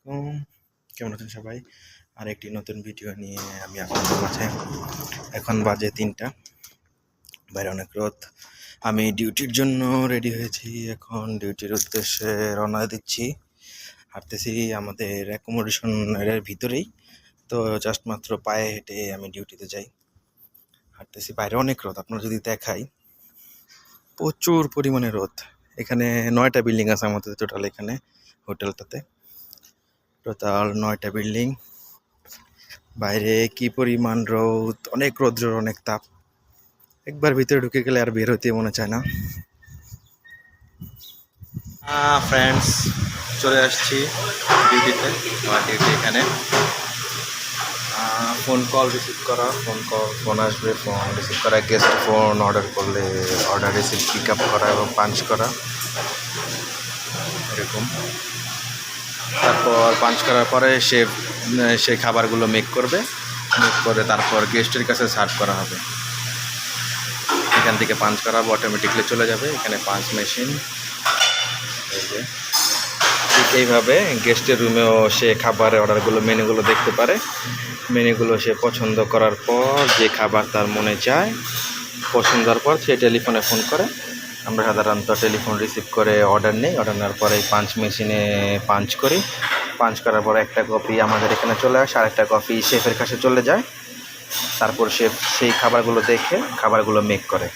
আসসালামাইকুম। কেমন আছেন সবাই? আর একটি নতুন ভিডিও নিয়ে আমি আপনাদের মাঝে। এখন বাজে ৩টা, বাইরে অনেক রোদ। আমি ডিউটির জন্য রেডি হয়েছি, এখন ডিউটির উদ্দেশ্যে রওনা দিচ্ছি। হাঁটতেছি আমাদের অ্যাকোমোডেশনের ভিতরেই, তো জাস্ট মাত্র পায়ে হেঁটে আমি ডিউটিতে যাই। হাঁটতেছি, বাইরে অনেক রোদ, আপনার যদি দেখাই প্রচুর পরিমাণে রোদ। এখানে 9টা বিল্ডিং আছে আমাদের টোটাল, এখানে হোটেলটাতে টোটাল 9টা বিল্ডিং। বাইরে কি পরিমাণ রোদ, অনেক রৌদ্র, অনেক তাপ। একবার ভিতরে ঢুকে গেলে আর বের হতে মনে চায় না। ফ্রেন্ডস, চলে আসছি ডিউটিতে। আমার ডিউটি এখানে ফোন কল রিসিভ করা, ফোন আসবে, ফোন রিসিভ করা, গেস্ট ফোন অর্ডার করলে অর্ডার রিসিভ, পিক আপ করা এবং পাঞ্চ করা, এরকম। তারপর পাঞ্চ করার পরে সে খাবারগুলো মেক করবে, মেক করে তারপর গেস্টের কাছে সার্ভ করা হবে। এখান থেকে পাঞ্চ করা অটোমেটিকলি চলে যাবে, এখানে পাঞ্চ মেশিন। এই যে ঠিক এইভাবে গেস্টের রুমেও সে খাবারের অর্ডারগুলো, মেনুগুলো দেখতে পারে। মেনুগুলো সে পছন্দ করার পর যে খাবার তার মনে চায়, পছন্দ হওয়ার পর সে টেলিফোনে ফোন করে। আমরা সাধারণত টেলিফোন রিসিভ করে অর্ডার নেই, অর্ডার নেওয়ার পরে পাঞ্চ মেশিনে পাঞ্চ করি। পাঞ্চ করার পর একটা কপি আমাদের এখানে চলে আসে, আরেকটা কপি শেফের কাছে চলে যায়। তারপর শেফ সেই খাবারগুলো দেখে খাবারগুলো মেক করে।